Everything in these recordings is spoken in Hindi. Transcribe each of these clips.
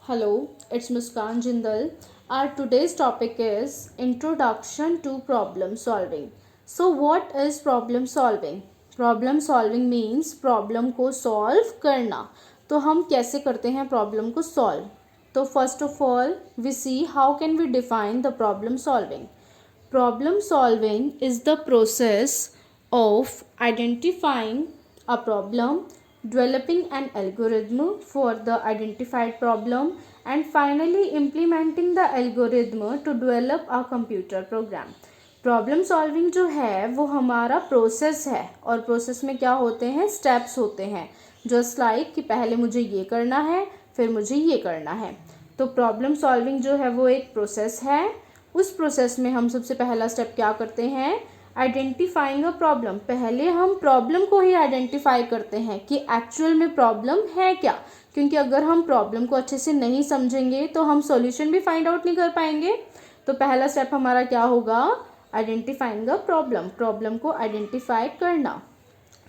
Hello, it's Muskan Jindal. Our today's topic is Introduction to Problem Solving. So, what is problem solving? Problem solving means problem को solve करना. तो हम कैसे करते हैं problem को solve? तो first of all, we see how can we define the problem solving. Problem solving is the process of identifying a problem, developing an algorithm for the identified problem, and finally implementing the algorithm to develop a computer program. Problem solving जो है वो हमारा प्रोसेस है और प्रोसेस में क्या होते हैं, स्टेप्स होते हैं. जस्ट लाइक कि पहले मुझे ये करना है फिर मुझे ये करना है. तो प्रॉब्लम सॉल्विंग जो है वो एक प्रोसेस है. उस प्रोसेस में हम सबसे पहला स्टेप क्या करते हैं, आइडेंटिफाइंग अ प्रॉब्लम. पहले हम प्रॉब्लम को ही आइडेंटिफाई करते हैं कि एक्चुअल में प्रॉब्लम है क्या, क्योंकि अगर हम प्रॉब्लम को अच्छे से नहीं समझेंगे तो हम सॉल्यूशन भी फाइंड आउट नहीं कर पाएंगे. तो पहला स्टेप हमारा क्या होगा, आइडेंटिफाइंग अ प्रॉब्लम. प्रॉब्लम को आइडेंटिफाई करना.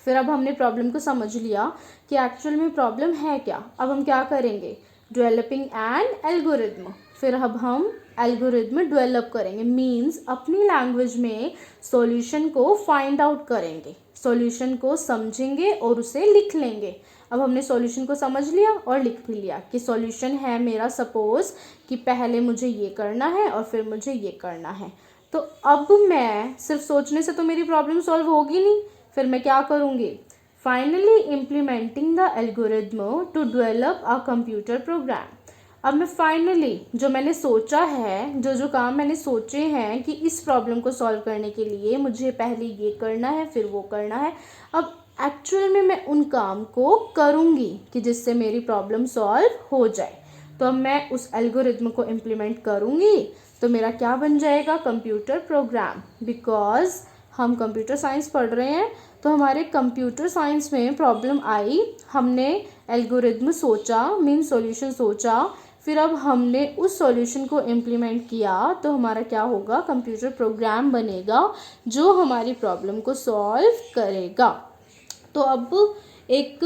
फिर अब हमने प्रॉब्लम को समझ लिया कि एक्चुअल में प्रॉब्लम है क्या. अब हम क्या करेंगे, डेवलपिंग एन एल्गोरिथम. फिर अब हम एल्गोरिथम डेवलप करेंगे, मीन्स अपनी लैंग्वेज में सॉल्यूशन को फाइंड आउट करेंगे, सॉल्यूशन को समझेंगे और उसे लिख लेंगे. अब हमने सॉल्यूशन को समझ लिया और लिख भी लिया कि सॉल्यूशन है मेरा, सपोज कि पहले मुझे ये करना है और फिर मुझे ये करना है. तो अब मैं सिर्फ सोचने से तो मेरी प्रॉब्लम सॉल्व होगी नहीं. फिर मैं क्या करूँगी, finally implementing the algorithm to develop a computer program. अब मैं फाइनली जो मैंने सोचा है, जो काम मैंने सोचे हैं कि इस प्रॉब्लम को सॉल्व करने के लिए मुझे पहले ये करना है फिर वो करना है, अब एक्चुअल में मैं उन काम को करूँगी कि जिससे मेरी प्रॉब्लम सॉल्व हो जाए. तो अब मैं उस एल्गोरिथम को इम्प्लीमेंट करूँगी तो मेरा क्या बन जाएगा, कंप्यूटर प्रोग्राम. बिकॉज हम कंप्यूटर साइंस पढ़ रहे हैं तो हमारे कंप्यूटर साइंस में प्रॉब्लम आई, हमने एल्गोरिथम सोचा, मीन सॉल्यूशन सोचा, फिर अब हमने उस सॉल्यूशन को इम्प्लीमेंट किया तो हमारा क्या होगा, कंप्यूटर प्रोग्राम बनेगा जो हमारी प्रॉब्लम को सॉल्व करेगा. तो अब एक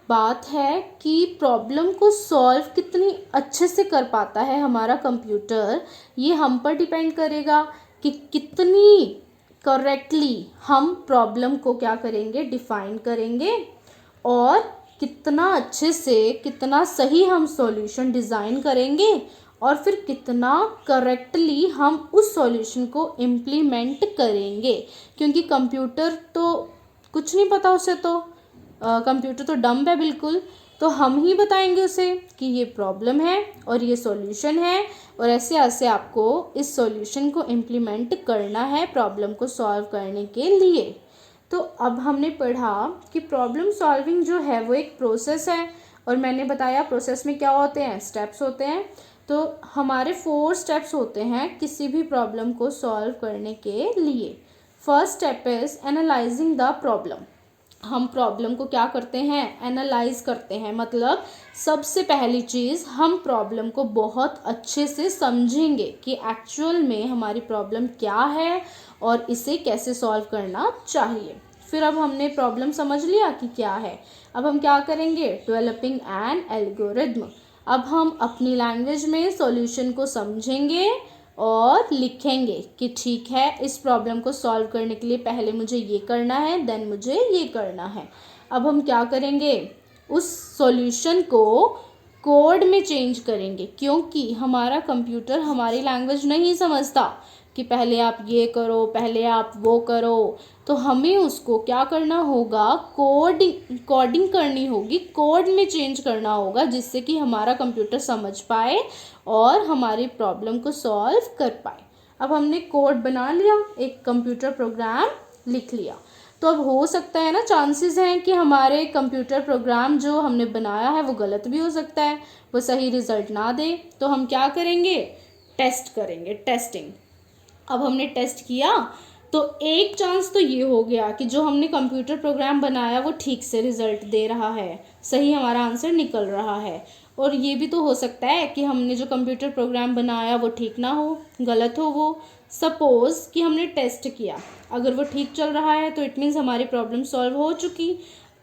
बात है कि प्रॉब्लम को सॉल्व कितनी अच्छे से कर पाता है हमारा कंप्यूटर, ये हम पर डिपेंड करेगा कि कितनी करेक्टली हम प्रॉब्लम को क्या करेंगे, डिफाइन करेंगे, और कितना अच्छे से, कितना सही हम सॉल्यूशन डिज़ाइन करेंगे, और फिर कितना करेक्टली हम उस सॉल्यूशन को इम्प्लीमेंट करेंगे. क्योंकि कंप्यूटर तो कुछ नहीं पता उसे, तो कंप्यूटर तो डम्ब है बिल्कुल. तो हम ही बताएंगे उसे कि ये प्रॉब्लम है और ये सॉल्यूशन है और ऐसे ऐसे आपको इस सॉल्यूशन को इम्प्लीमेंट करना है प्रॉब्लम को सॉल्व करने के लिए. तो अब हमने पढ़ा कि प्रॉब्लम सॉल्विंग जो है वो एक प्रोसेस है, और मैंने बताया प्रोसेस में क्या होते हैं, स्टेप्स होते हैं. तो हमारे 4 स्टेप्स होते हैं किसी भी प्रॉब्लम को सॉल्व करने के लिए. First step is analysing the problem. हम प्रॉब्लम को क्या करते हैं, एनालाइज करते हैं. मतलब सबसे पहली चीज़, हम प्रॉब्लम को बहुत अच्छे से समझेंगे कि एक्चुअल में हमारी प्रॉब्लम क्या है और इसे कैसे सॉल्व करना चाहिए. फिर अब हमने प्रॉब्लम समझ लिया कि क्या है, अब हम क्या करेंगे, डेवलपिंग एन एल्गोरिथम. अब हम अपनी लैंग्वेज में सॉल्यूशन को समझेंगे और लिखेंगे कि ठीक है, इस प्रॉब्लम को सॉल्व करने के लिए पहले मुझे ये करना है, देन मुझे ये करना है. अब हम क्या करेंगे, उस सॉल्यूशन को कोड में चेंज करेंगे, क्योंकि हमारा कंप्यूटर हमारी लैंग्वेज नहीं समझता कि पहले आप ये करो, पहले आप वो करो. तो हमें उसको क्या करना होगा, कोडिंग करनी होगी, कोड में चेंज करना होगा, जिससे कि हमारा कंप्यूटर समझ पाए और हमारी प्रॉब्लम को सॉल्व कर पाए. अब हमने कोड बना लिया, एक कंप्यूटर प्रोग्राम लिख लिया. तो अब हो सकता है ना, चांसेस हैं कि हमारे कंप्यूटर प्रोग्राम जो हमने बनाया है वो गलत भी हो सकता है, वो सही रिजल्ट ना दे. तो हम क्या करेंगे, टेस्ट करेंगे, टेस्टिंग. अब हमने टेस्ट किया तो एक चांस तो ये हो गया कि जो हमने कंप्यूटर प्रोग्राम बनाया वो ठीक से रिजल्ट दे रहा है, सही हमारा आंसर निकल रहा है. और ये भी तो हो सकता है कि हमने जो कंप्यूटर प्रोग्राम बनाया वो ठीक ना हो, गलत हो वो. सपोज़ कि हमने टेस्ट किया, अगर वो ठीक चल रहा है तो इट मीन्स हमारी प्रॉब्लम सॉल्व हो चुकी.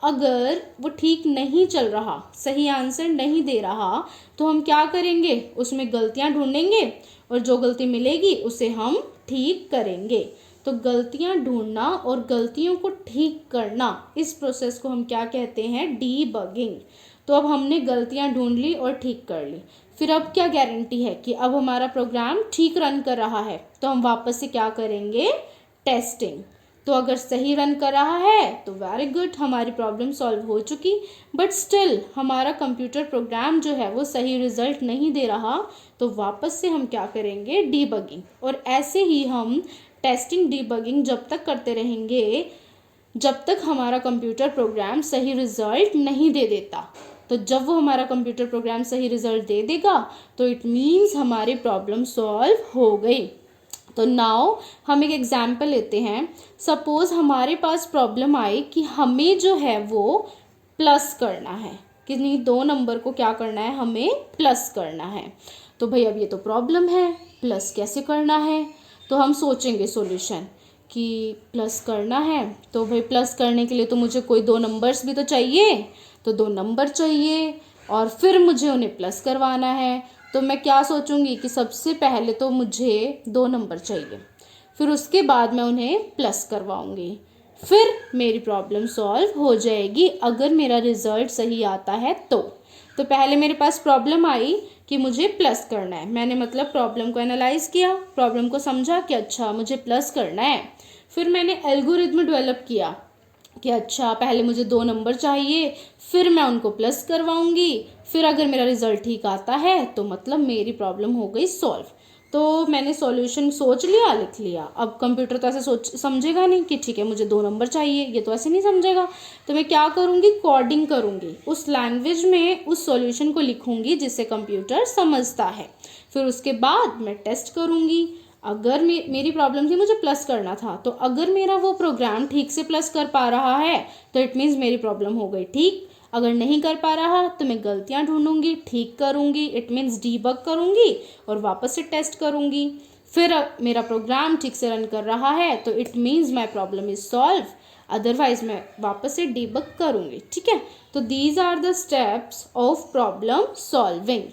अगर वो ठीक नहीं चल रहा, सही आंसर नहीं दे रहा, तो हम क्या करेंगे, उसमें गलतियां ढूंढेंगे और जो गलती मिलेगी उसे हम ठीक करेंगे। तो गलतियां ढूंढना और गलतियों को ठीक करना, इस प्रोसेस को हम क्या कहते हैं, डीबगिंग। तो अब हमने गलतियां ढूंढ ली और ठीक कर ली, फिर अब क्या गारंटी है कि अब हमारा प्रोग्राम ठीक रन कर रहा है, तो हम वापस से क्या करेंगे, टेस्टिंग। तो अगर सही रन कर रहा है तो वेरी गुड, हमारी प्रॉब्लम सॉल्व हो चुकी। बट स्टिल हमारा कंप्यूटर प्रोग्राम जो है वो सही रिजल्ट नहीं दे रहा, तो वापस से हम क्या करेंगे, डीबगिंग। और ऐसे ही हम टेस्टिंग डीबगिंग जब तक करते रहेंगे जब तक हमारा कंप्यूटर प्रोग्राम सही रिजल्ट नहीं दे देता। तो जब वो हमारा कंप्यूटर प्रोग्राम सही रिजल्ट दे देगा तो इट मीन्स हमारी प्रॉब्लम सॉल्व हो गई। तो नाउ हम एक एग्जाम्पल लेते हैं। सपोज हमारे पास प्रॉब्लम आई कि हमें जो है वो प्लस करना है, कि नहीं, 2 नंबर को क्या करना है, हमें प्लस करना है। तो भाई अब ये तो प्रॉब्लम है, प्लस कैसे करना है। तो हम सोचेंगे सॉल्यूशन कि प्लस करना है, तो भाई प्लस करने के लिए तो मुझे कोई 2 नंबर्स भी तो चाहिए, तो 2 नंबर चाहिए और फिर मुझे उन्हें प्लस करवाना है। तो मैं क्या सोचूंगी कि सबसे पहले तो मुझे 2 नंबर चाहिए, फिर उसके बाद मैं उन्हें प्लस करवाऊंगी, फिर मेरी प्रॉब्लम सॉल्व हो जाएगी अगर मेरा रिजल्ट सही आता है तो पहले मेरे पास प्रॉब्लम आई कि मुझे प्लस करना है, मैंने मतलब प्रॉब्लम को एनालाइज किया, प्रॉब्लम को समझा कि अच्छा मुझे प्लस करना है। फिर मैंने एल्गोरिथम डेवलप किया कि अच्छा पहले मुझे 2 नंबर चाहिए, फिर मैं उनको प्लस करवाऊंगी, फिर अगर मेरा रिजल्ट ठीक आता है तो मतलब मेरी प्रॉब्लम हो गई सॉल्व। तो मैंने सॉल्यूशन सोच लिया, लिख लिया। अब कंप्यूटर तो ऐसे सोच समझेगा नहीं कि ठीक है मुझे 2 नंबर चाहिए, ये तो ऐसे नहीं समझेगा। तो मैं क्या करूँगी, कोडिंग करूँगी, उस लैंग्वेज में उस सॉल्यूशन को लिखूँगी जिसे कंप्यूटर समझता है। फिर उसके बाद मैं टेस्ट करूँगी। अगर मेरी प्रॉब्लम थी मुझे प्लस करना था, तो अगर मेरा वो प्रोग्राम ठीक से प्लस कर पा रहा है तो इट मीन्स मेरी प्रॉब्लम हो गई ठीक। अगर नहीं कर पा रहा तो मैं गलतियां ढूंढूंगी, ठीक करूंगी, इट मीन्स डीबग करूंगी और वापस से टेस्ट करूंगी। फिर मेरा प्रोग्राम ठीक से रन कर रहा है तो it means my problem is solve, otherwise मैं वापस से डीबग करूंगी। ठीक है, तो these are the steps of problem solving.